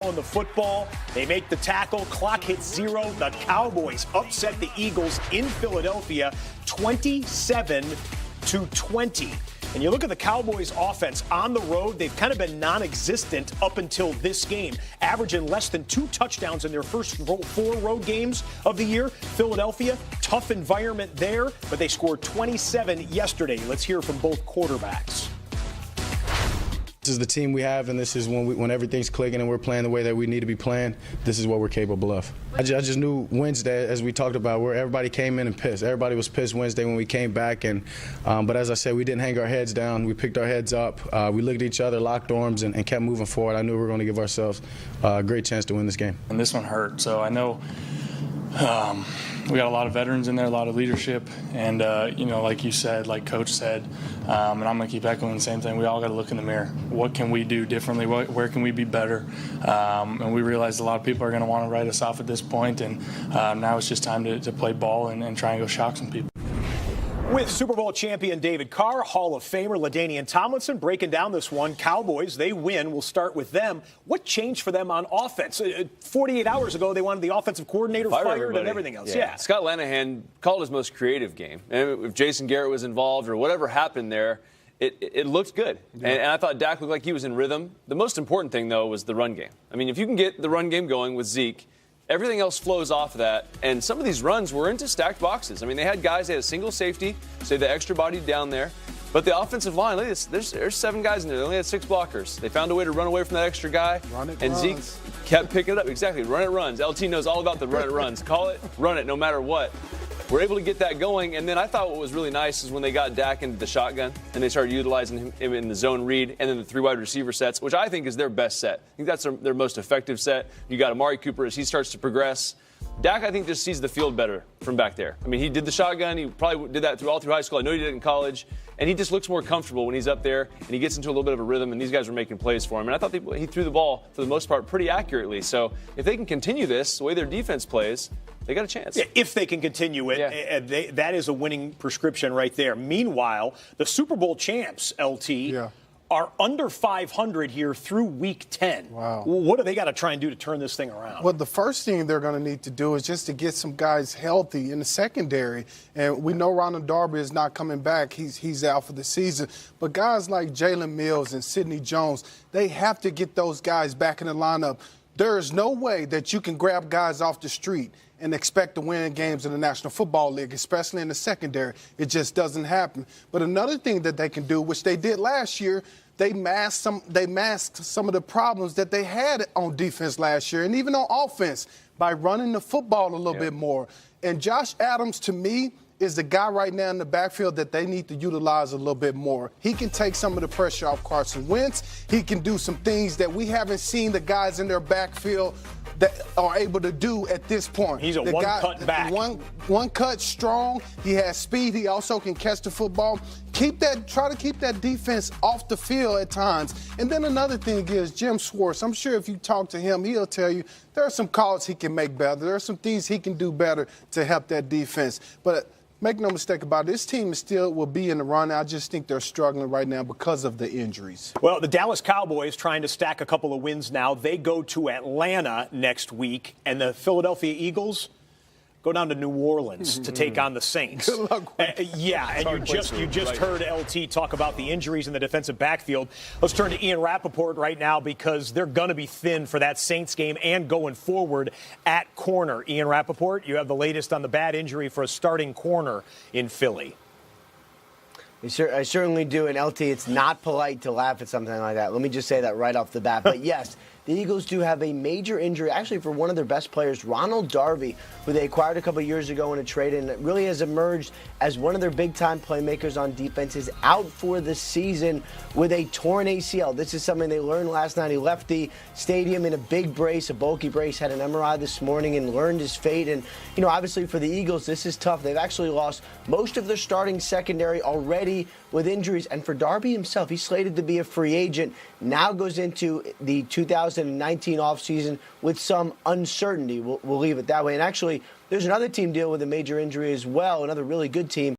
on the football. They make the tackle. Clock hits 0. The Cowboys upset the Eagles in Philadelphia 27-20. And you look at the Cowboys offense on the road, they've kind of been non-existent up until this game, averaging less than 2 touchdowns in their first 4 road games of the year. Philadelphia, tough environment there, but they scored 27 yesterday. Let's hear from both quarterbacks. This is the team we have, and this is when everything's clicking and we're playing the way that we need to be playing. This is what we're capable of. I just knew Wednesday, as we talked about, where everybody came in and pissed. Everybody was pissed Wednesday when we came back, but as I said, we didn't hang our heads down. We picked our heads up. We looked at each other, locked arms, and kept moving forward. I knew we were going to give ourselves a great chance to win this game. And this one hurt, so I know we got a lot of veterans in there, a lot of leadership, and like you said, like Coach said, and I'm going to keep echoing the same thing. We all got to look in the mirror. What can we do differently? Where can we be better? And we realized a lot of people are going to want to write us off at this point, and now it's just time to play ball and try and go shock some people. With Super Bowl champion David Carr, Hall of Famer LaDainian Tomlinson breaking down this one. Cowboys, they win. We'll start with them. What changed for them on offense? 48 hours ago, they wanted the offensive coordinator fired and everything else. Yeah. Scott Linehan called his most creative game. And if Jason Garrett was involved or whatever happened there, it looked good. Yeah. And I thought Dak looked like he was in rhythm. The most important thing, though, was the run game. I mean, if you can get the run game going with Zeke, everything else flows off of that, and some of these runs were into stacked boxes. I mean, they had guys, they had a single safety, so they had the extra body down there. But the offensive line, look at this, there's 7 guys in there. They only had 6 blockers. They found a way to run away from that extra guy, and Zeke kept picking it up. Exactly, run it runs. LT knows all about the run it runs. Call it, run it, no matter what. We're able to get that going, and then I thought what was really nice is when they got Dak into the shotgun, and they started utilizing him in the zone read, and then the 3 wide receiver sets, which I think is their best set. I think that's their most effective set. You got Amari Cooper as he starts to progress. Dak, I think, just sees the field better from back there. I mean, he did the shotgun. He probably did that all through high school. I know he did it in college. And he just looks more comfortable when he's up there, and he gets into a little bit of a rhythm, and these guys were making plays for him. And I thought he threw the ball, for the most part, pretty accurately. So if they can continue this, the way their defense plays, they got a chance. Yeah, if they can continue it, that is a winning prescription right there. Meanwhile, the Super Bowl champs, LT, are under 500 here through week 10. Wow. What do they got to try and do to turn this thing around? Well, the first thing they're going to need to do is just to get some guys healthy in the secondary. And we know Ronald Darby is not coming back. He's out for the season. But guys like Jalen Mills and Sidney Jones, they have to get those guys back in the lineup. There is no way that you can grab guys off the street and expect to win games in the National Football League, especially in the secondary. It just doesn't happen. But another thing that they can do, which they did last year, they masked some of the problems that they had on defense last year and even on offense by running the football a little bit more. And Josh Adams, to me, is the guy right now in the backfield that they need to utilize a little bit more. He can take some of the pressure off Carson Wentz. He can do some things that we haven't seen the guys in their backfield that are able to do at this point. He's a one-cut back. One cut strong. He has speed. He also can catch the football. Try to keep that defense off the field at times. And then another thing is Jim Schwartz. I'm sure if you talk to him, he'll tell you there are some calls he can make better. There are some things he can do better to help that defense. But make no mistake about it, this team will be in the run. I just think they're struggling right now because of the injuries. Well, the Dallas Cowboys trying to stack a couple of wins now. They go to Atlanta next week, and the Philadelphia Eagles go down to New Orleans to take on the Saints. Good luck with and you just heard LT talk about the injuries in the defensive backfield. Let's turn to Ian Rappaport right now because they're going to be thin for that Saints game and going forward at corner. Ian Rappaport, you have the latest on the bad injury for a starting corner in Philly. I certainly do, and LT, it's not polite to laugh at something like that. Let me just say that right off the bat. But yes, the Eagles do have a major injury, actually for one of their best players, Ronald Darby, who they acquired a couple years ago in a trade, and really has emerged as one of their big-time playmakers on defense, is out for the season with a torn ACL. This is something they learned last night. He left the stadium in a big brace, a bulky brace, had an MRI this morning and learned his fate. And, obviously for the Eagles, this is tough. They've actually lost most of their starting secondary already with injuries. And for Darby himself, he's slated to be a free agent, now goes into the 2019 offseason with some uncertainty. We'll leave it that way. And actually, there's another team dealing with a major injury as well, another really good team.